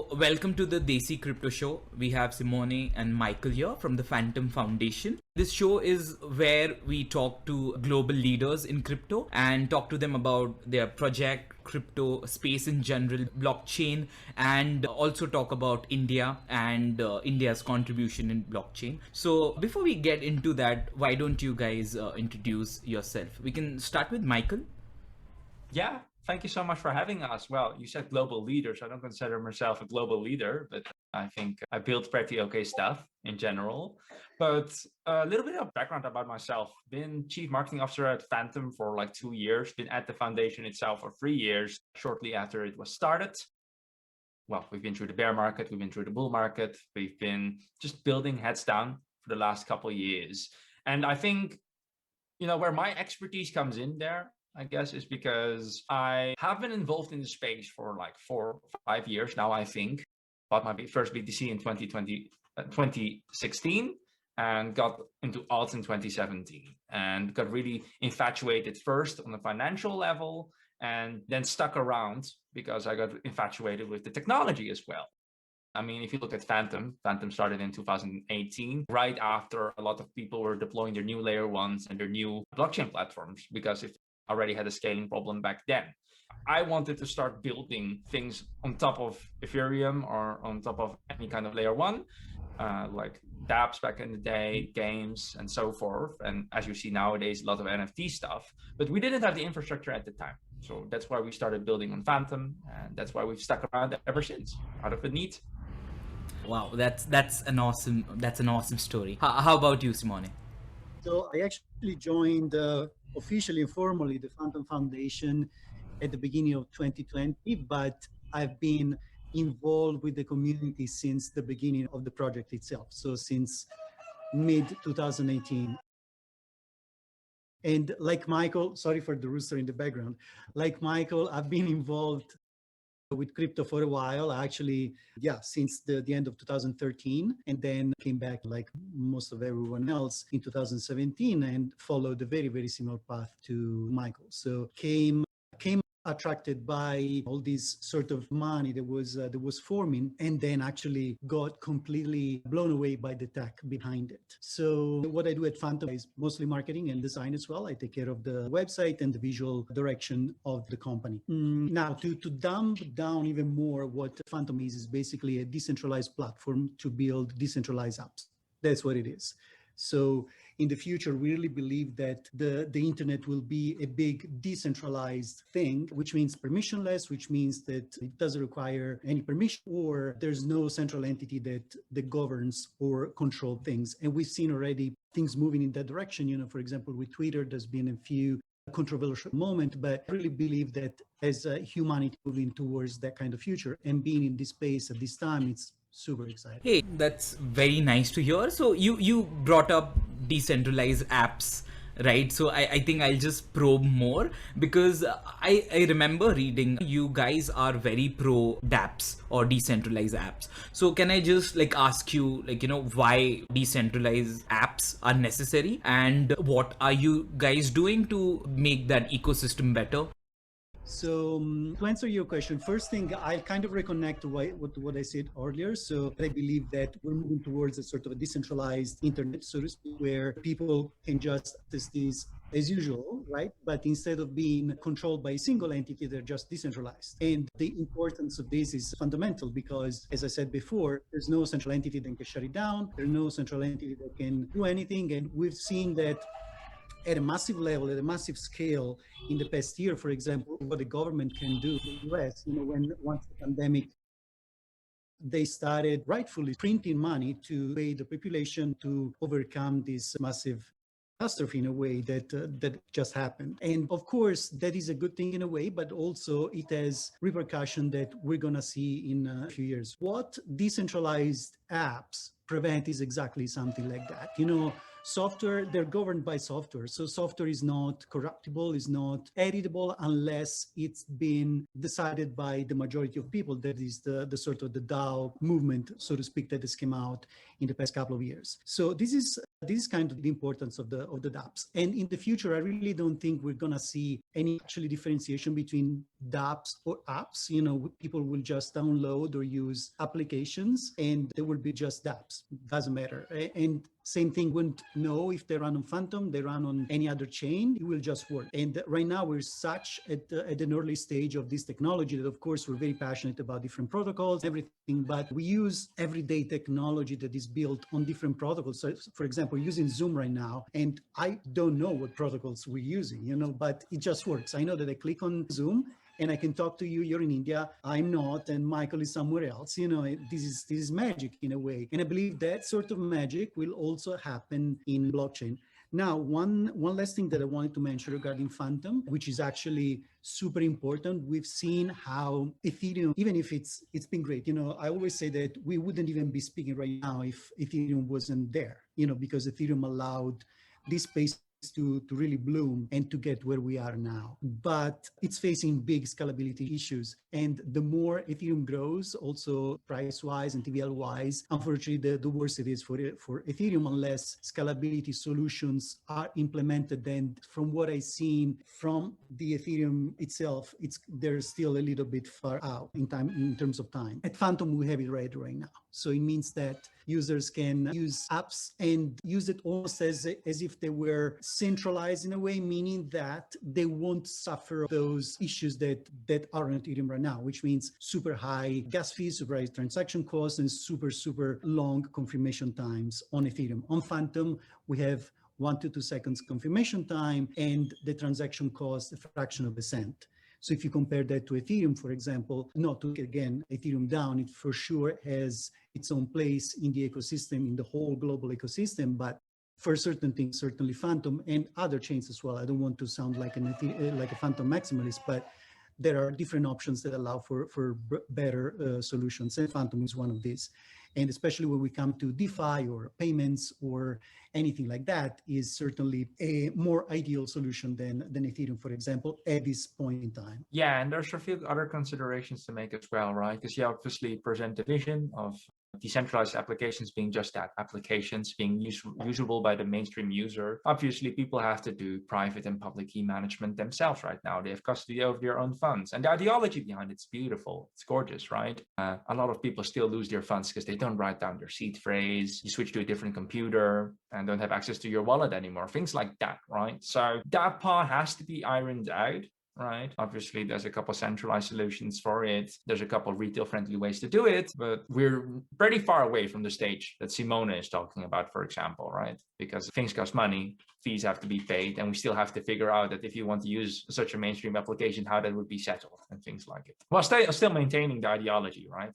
So, welcome to the Desi Crypto Show. We have Simone and Micheal here from the Fantom Foundation. This show is where we talk to global leaders in crypto and talk to them about their project, crypto space in general, blockchain, and also talk about India and India's contribution in blockchain. So, before we get into that, why don't you guys introduce yourself? We can start with Micheal. Yeah, thank you so much for having us. Well, you said global leaders. I don't consider myself a global leader, but I think I build pretty okay stuff in general. But a little bit of background about myself. Been chief marketing officer at Fantom for like 2 years. Been at the foundation itself for 3 years, shortly after it was started. Well, we've been through the bear market. We've been through the bull market. We've been just building heads down for the last couple of years. And I think, where my expertise comes in there, I guess, is because I have been involved in the space for like 4 or 5 years now, I think. Bought my first BTC in 2016 and got into alts in 2017 and got really infatuated first on the financial level and then stuck around because I got infatuated with the technology as well. I mean, if you look at Fantom started in 2018, right after a lot of people were deploying their new layer ones and their new blockchain platforms, because if already had a scaling problem back then. I wanted to start building things on top of Ethereum or on top of any kind of layer one, like DApps back in the day, games, and so forth. And as you see nowadays, a lot of NFT stuff, but we didn't have the infrastructure at the time. So that's why we started building on Fantom, and that's why we've stuck around ever since, out of a need. Wow, that's an awesome story. How about you, Simone? So I actually joined officially and formally the Fantom Foundation at the beginning of 2020, but I've been involved with the community since the beginning of the project itself. So since mid 2018. And like Micheal, sorry for the rooster in the background, like Micheal, I've been involved with crypto for a while, actually, since the end of 2013, and then came back like most of everyone else in 2017 and followed a very, very similar path to Micheal. So came attracted by all this sort of money that was forming, and then actually got completely blown away by the tech behind it. So what I do at Fantom is mostly marketing and design as well. I take care of the website and the visual direction of the company. Now, to dumb down even more, what Fantom is basically a decentralized platform to build decentralized apps. That's what it is. So in the future, we really believe that the internet will be a big decentralized thing, which means permissionless, which means that it doesn't require any permission, or there's no central entity that governs or control things. And we've seen already things moving in that direction. For example, with Twitter, there's been a few controversial moments, but I really believe that as humanity moving towards that kind of future and being in this space at this time, it's super exciting. Hey, that's very nice to hear. So you brought up decentralized apps, right? So I think I'll just probe more because I remember reading you guys are very pro DApps or decentralized apps. So can I just ask you why decentralized apps are necessary and what are you guys doing to make that ecosystem better? So to answer your question, first thing, I'll kind of reconnect to what I said earlier. So I believe that we're moving towards a sort of a decentralized internet, so to speak, where people can just access this as usual, right? But instead of being controlled by a single entity, they're just decentralized. And the importance of this is fundamental because, as I said before, there's no central entity that can shut it down. There's no central entity that can do anything. And we've seen that at a massive level, at a massive scale in the past year, for example, what the government can do in the US, once the pandemic, they started rightfully printing money to pay the population to overcome this massive catastrophe in a way that just happened. And of course, that is a good thing in a way, but also it has repercussion that we're going to see in a few years. What decentralized apps prevent is exactly something like that. Software, they're governed by software. So software is not corruptible, is not editable unless it's been decided by the majority of people. That is the sort of the DAO movement, so to speak, that has come out in the past couple of years. So this is kind of the importance of the DApps. And in the future, I really don't think we're gonna see any actually differentiation between DApps or apps. People will just download or use applications and they will be just DApps. Doesn't matter. And same thing, wouldn't know if they run on Fantom, they run on any other chain, it will just work. And right now we're such at an early stage of this technology that of course we're very passionate about different protocols, everything, but we use everyday technology that is built on different protocols. So for example, using Zoom right now, and I don't know what protocols we're using, but it just works. I know that I click on Zoom and I can talk to you, you're in India, I'm not, and Micheal is somewhere else. This is magic in a way. And I believe that sort of magic will also happen in blockchain. Now, one last thing that I wanted to mention regarding Fantom, which is actually super important. We've seen how Ethereum, even if it's been great, I always say that we wouldn't even be speaking right now if Ethereum wasn't there, because Ethereum allowed this space to really bloom and to get where we are now. But it's facing big scalability issues. And the more Ethereum grows, also price-wise and TVL-wise, unfortunately, the worse it is for Ethereum unless scalability solutions are implemented. And from what I've seen from the Ethereum itself, they're still a little bit far out in terms of time. At Fantom, we have it right now. So it means that users can use apps and use it almost as if they were centralized in a way, meaning that they won't suffer those issues that are on Ethereum right now, which means super high gas fees, super high transaction costs, and super long confirmation times on Ethereum. On Fantom, we have 1 to 2 seconds confirmation time, and the transaction cost a fraction of a cent. So if you compare that to Ethereum, for example, not to again Ethereum down, it for sure has its own place in the ecosystem, in the whole global ecosystem. But for certain things, certainly Fantom and other chains as well. I don't want to sound like a Fantom maximalist, but there are different options that allow for better solutions, and Fantom is one of these. And especially when we come to DeFi or payments or anything like that, is certainly a more ideal solution than Ethereum, for example, at this point in time. Yeah, and there's a few other considerations to make as well, right? Because you obviously present the vision of decentralized applications being just that, applications being usable by the mainstream user. Obviously, people have to do private and public key management themselves right now. They have custody over their own funds. And the ideology behind it's beautiful. It's gorgeous, right? A lot of people still lose their funds because they don't write down their seed phrase. You switch to a different computer and don't have access to your wallet anymore. Things like that, right? So that part has to be ironed out. Right. Obviously, there's a couple centralized solutions for it. There's a couple retail-friendly ways to do it, but we're pretty far away from the stage that Simone is talking about, for example, right? Because things cost money, fees have to be paid, and we still have to figure out that if you want to use such a mainstream application, how that would be settled and things like it. While still maintaining the ideology, right?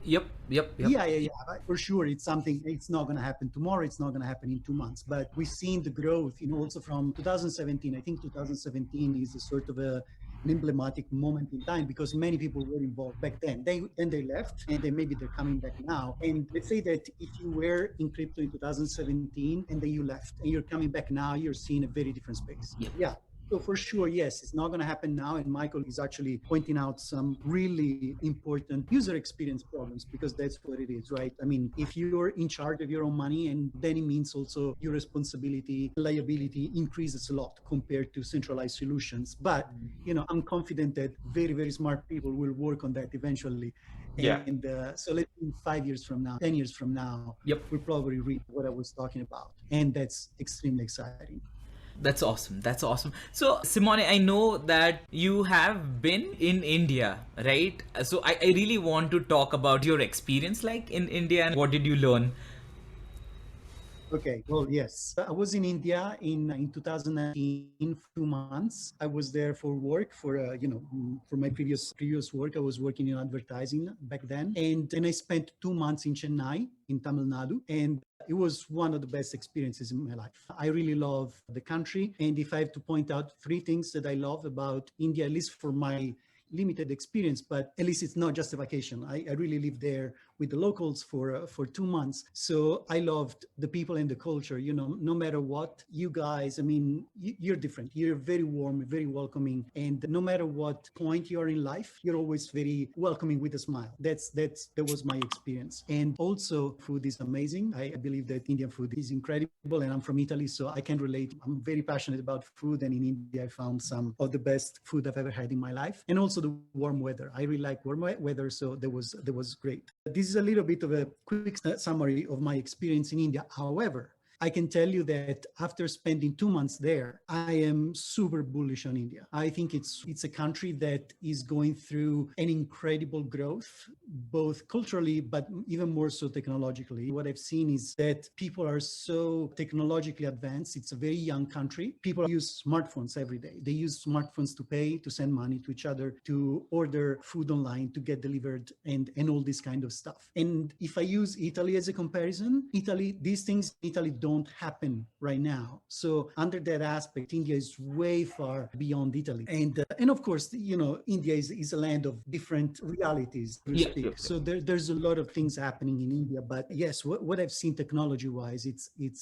Yep. Yeah. For sure, it's something. It's not going to happen tomorrow. It's not going to happen in 2 months. But we've seen the growth, also from 2017. I think 2017 is a sort of an emblematic moment in time because many people were involved back then. They left, and then maybe they're coming back now. And let's say that if you were in crypto in 2017 and then you left and you're coming back now, you're seeing a very different space. Yep. Yeah. So for sure, yes, it's not going to happen now. And Micheal is actually pointing out some really important user experience problems because that's what it is, right? I mean, if you're in charge of your own money, and then it means also your responsibility, liability increases a lot compared to centralized solutions. But, I'm confident that very, very smart people will work on that eventually. Yeah. And so let's say 5 years from now, 10 years from now, Yep. we'll probably read what I was talking about. And that's extremely exciting. That's awesome. So, Simone, I know that you have been in India, right? So I really want to talk about your experience like in India and what did you learn? Okay, well, yes. I was in India in 2019 for 2 months. I was there for work for my previous work. I was working in advertising back then. And then I spent 2 months in Chennai, in Tamil Nadu. And it was one of the best experiences in my life. I really love the country. And if I have to point out 3 things that I love about India, at least for my limited experience, but at least it's not just a vacation. I really lived there with the locals for 2 months. So I loved the people and the culture. No matter what, you guys, I mean, you're different. You're very warm, very welcoming, and no matter what point you are in life, you're always very welcoming with a smile. That was my experience. And also, food is amazing. I believe that Indian food is incredible, and I'm from Italy, so I can relate. I'm very passionate about food, and in India, I found some of the best food I've ever had in my life. And also the warm weather. I really like warm weather, so that was great. This is a little bit of a quick summary of my experience in India. However, I can tell you that after spending 2 months there, I am super bullish on India. I think it's a country that is going through an incredible growth, both culturally, but even more so technologically. What I've seen is that people are so technologically advanced. It's a very young country. People use smartphones every day. They use smartphones to pay, to send money to each other, to order food online, to get delivered, and all this kind of stuff. And if I use Italy as a comparison, these things in Italy don't happen right now. So under that aspect, India is way far beyond Italy. And of course, India is a land of different realities, so to speak. So there's a lot of things happening in India. But yes, what I've seen technology-wise, it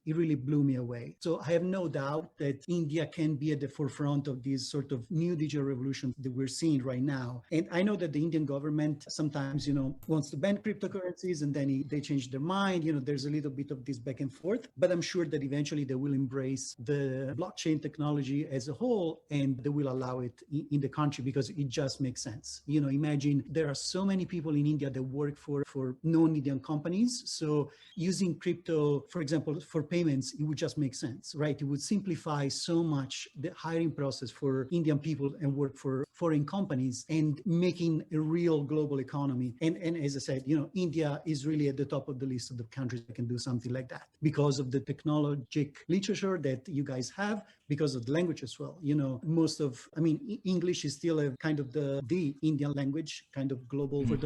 really blew me away. So I have no doubt that India can be at the forefront of this sort of new digital revolution that we're seeing right now. And I know that the Indian government sometimes, wants to ban cryptocurrencies, and then they change their mind. There's a little bit of this back and forth, but I'm sure that eventually they will embrace the blockchain technology as a whole, and they will allow it in the country because it just makes sense. Imagine there are so many people in India that work for non-Indian companies. So using crypto, for example, for payments, it would just make sense, right? It would simplify so much the hiring process for Indian people and work for foreign companies, and making a real global economy. And as I said, India is really at the top of the list of the countries that can do something like that because of the technologic literature that you guys have, because of the language as well. English is still a kind of the Indian language, kind of global for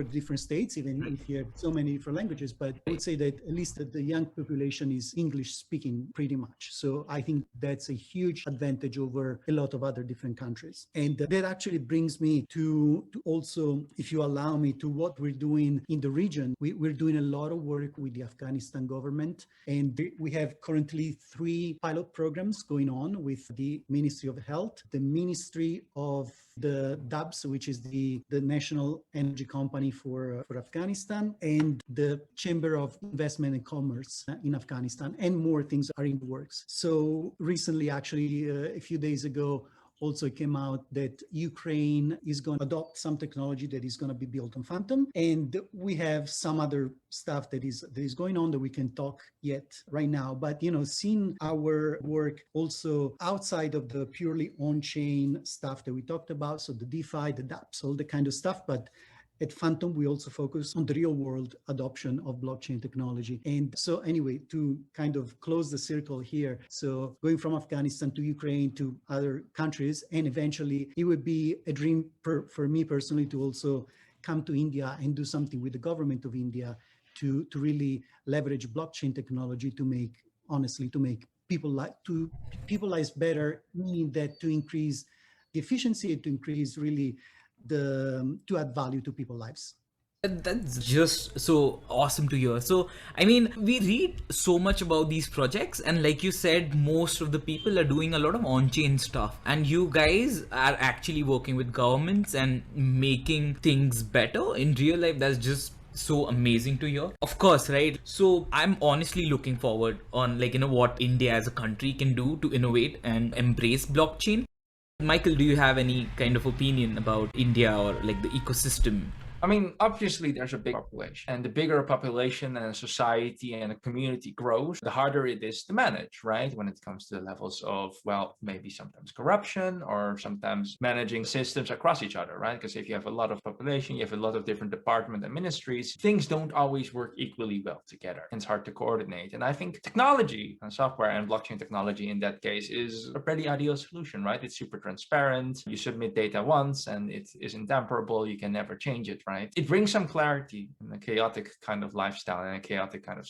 the different states, even if you have so many different languages. But I would say that at least the young population is English speaking pretty much. So I think that's a huge advantage over a lot of other different countries. And that actually brings me to also, if you allow me, to what we're doing in the region. We're doing a lot of work with the Afghanistan government, and we have currently 3 pilot programs going on with the Ministry of Health, the Ministry of the DApps, which is the National Energy Company for Afghanistan, and the Chamber of Investment and Commerce in Afghanistan, and more things are in the works. So recently, actually, a few days ago, also came out that Ukraine is going to adopt some technology that is going to be built on Fantom. And we have some other stuff that is going on that we can talk yet right now. But, seeing our work also outside of the purely on-chain stuff that we talked about, so the DeFi, the DApps, all the kind of stuff, but at Fantom, we also focus on the real world adoption of blockchain technology. And so anyway, to kind of close the circle here, so going from Afghanistan to Ukraine to other countries, and eventually it would be a dream for me personally to also come to India and do something with the government of India to really leverage blockchain technology to make people's lives better, meaning that to increase the efficiency, to increase really to add value to people's lives. That's just so awesome to hear. So, we read so much about these projects, and like you said, most of the people are doing a lot of on-chain stuff, and you guys are actually working with governments and making things better in real life. That's just so amazing to hear. Of course, right? So I'm honestly looking forward on what India as a country can do to innovate and embrace blockchain. Micheal, do you have any kind of opinion about India or the ecosystem? Obviously there's a big population, and the bigger a population and a society and a community grows, the harder it is to manage, right? When it comes to the levels of, maybe sometimes corruption, or sometimes managing systems across each other, right? Because if you have a lot of population, you have a lot of different departments and ministries, things don't always work equally well together. It's hard to coordinate. And I think technology and software and blockchain technology in that case is a pretty ideal solution, right? It's super transparent. You submit data once and it is intemperable. You can never change it, right? right? It brings some clarity in a chaotic kind of lifestyle and a chaotic kind of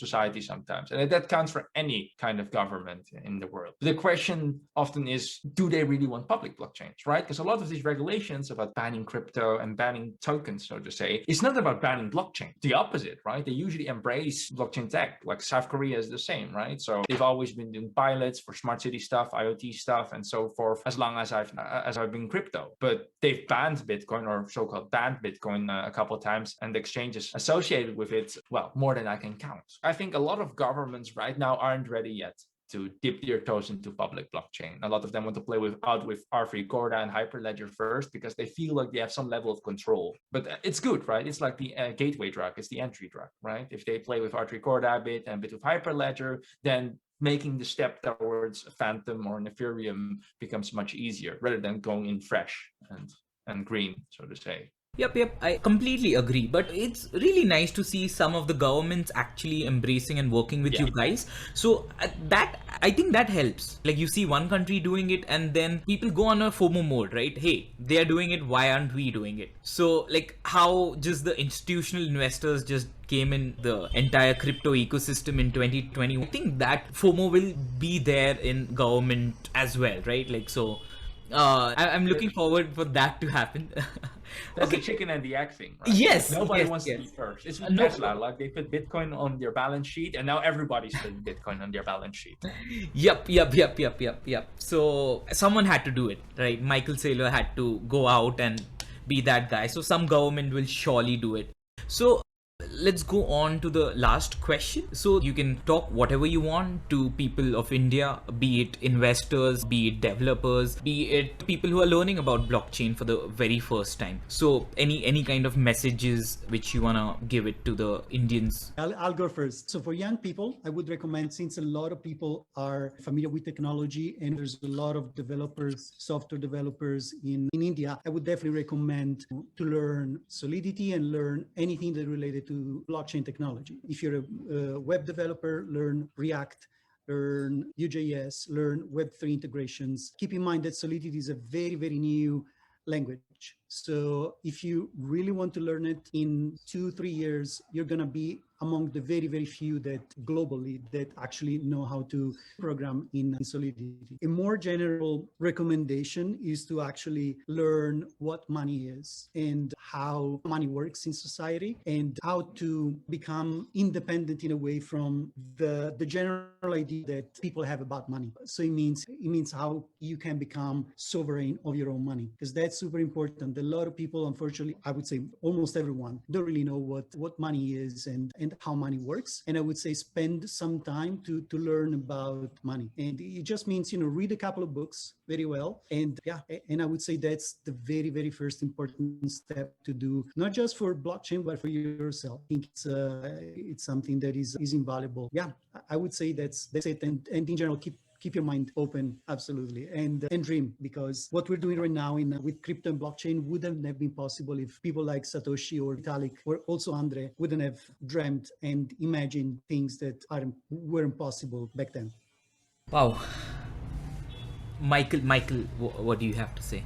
society sometimes. And that counts for any kind of government in the world. The question often is, do they really want public blockchains, right? Because a lot of these regulations about banning crypto and banning tokens, so to say, it's not about banning blockchain. The opposite, right? They usually embrace blockchain tech, like South Korea is the same, right? So they've always been doing pilots for smart city stuff, IoT stuff, and so forth, as long as I've been crypto. But they've banned Bitcoin, or so-called banned Bitcoin a couple of times, and the exchanges associated with it, well, more than I can count. I think a lot of governments right now aren't ready yet to dip their toes into public blockchain. A lot of them want to play with R3 Corda and Hyperledger first because they feel like they have some level of control. But it's good, right? It's like the gateway drug, it's the entry drug, right? If they play with R3 Corda a bit and a bit of Hyperledger, then making the step towards Fantom or an Ethereum becomes much easier rather than going in fresh and green, so to say. Yep, I completely agree. But it's really nice to see some of the governments actually embracing and working with you guys. So that, I think that helps. Like you see one country doing it and then people go on a Fomo mode, right? Hey, they are doing it, why aren't we doing it? So like how just the institutional investors just came in the entire crypto ecosystem in 2020. I think that FOMO will be there in government as well, right? Like, so I'm looking forward for that to happen. That's the chicken and the egg thing, right? Yes. Nobody wants to be first. It's with Tesla, like they put Bitcoin on their balance sheet and now everybody's putting Bitcoin on their balance sheet. Yep. So someone had to do it, right? Michael Saylor had to go out and be that guy. So some government will surely do it. So let's go on to the last question. So you can talk whatever you want to people of India, be it investors, be it developers, be it people who are learning about blockchain for the very first time. So any kind of messages which you want to give it to the Indians? I'll go first. So for young people, I would recommend, since a lot of people are familiar with technology and there's a lot of developers, software developers in India, I would definitely recommend to learn Solidity and learn anything that related to blockchain technology. If you're a web developer, learn React, learn Vue.js, learn Web3 integrations. Keep in mind that Solidity is a very, very new language. So if you really want to learn it in 2-3 years, you're going to be among the very, very few that globally that actually know how to program in Solidity. A more general recommendation is to actually learn what money is and how money works in society and how to become independent in a way from the general idea that people have about money. So it means how you can become sovereign of your own money, because that's super important. A lot of people, unfortunately, I would say almost everyone, don't really know what money is and how money works. And I would say spend some time to learn about money. And it just means, read a couple of books very well. And I would say that's the very, very first important step to do, not just for blockchain, but for yourself. I think it's something that is invaluable. Yeah, I would say that's it. And in general, keep your mind open, absolutely, and dream, because what we're doing right now with crypto and blockchain wouldn't have been possible if people like Satoshi or Vitalik or also Andre wouldn't have dreamt and imagined things that weren't possible back then. Wow. Michael, what do you have to say?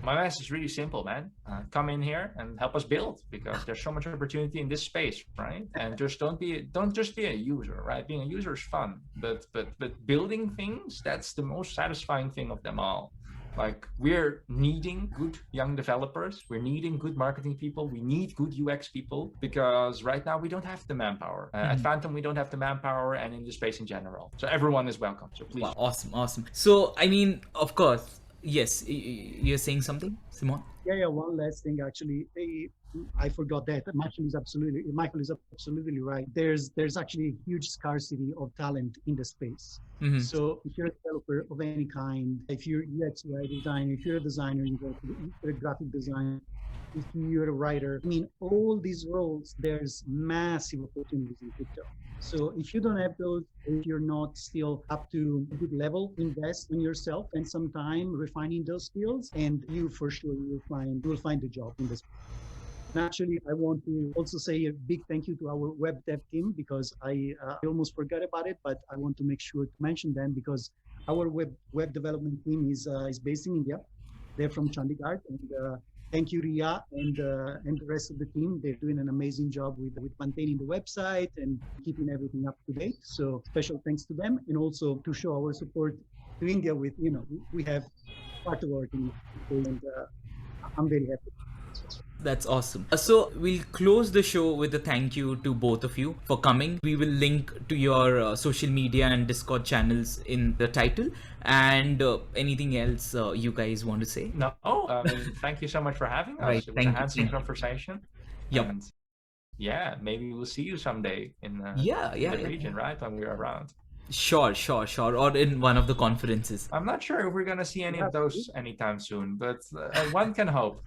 My message is really simple, man. Come in here and help us build, because there's so much opportunity in this space, right? And just don't just be a user, right? Being a user is fun, but building things, that's the most satisfying thing of them all. Like, we're needing good young developers, we're needing good marketing people, we need good UX people, because right now we don't have the manpower. At Fantom, we don't have the manpower, and in the space in general. So everyone is welcome. So please. Wow, awesome. So I mean, of course. Yes, you're saying something, Simone? Yeah. One last thing, actually, I forgot that. Michael is absolutely right. There's actually a huge scarcity of talent in the space. Mm-hmm. So if you're a developer of any kind, if you're UX UI designer, if you're a designer, if you're a graphic designer, if you're a writer, I mean, all these roles, there's massive opportunities in crypto. So if you don't have those, if you're not still up to a good level, invest in yourself and some time refining those skills, and you for sure will find the job in this. And actually, I want to also say a big thank you to our web dev team, because I almost forgot about it, but I want to make sure to mention them, because our web development team is based in India. They're from Chandigarh, and Thank you, Ria, and the rest of the team. They're doing an amazing job with maintaining the website and keeping everything up to date. So special thanks to them, and also to show our support to India with, we have part of our team, and I'm very happy. That's awesome. So we'll close the show with a thank you to both of you for coming. We will link to your social media and Discord channels in the title. And anything else you guys want to say? No, thank you so much for having us. Right, It was a handsome you. conversation. Yep. And yeah, maybe we'll see you someday in the region, right? When we're around. Sure. Or in one of the conferences. I'm not sure if we're going to see any of those anytime soon, but one can hope.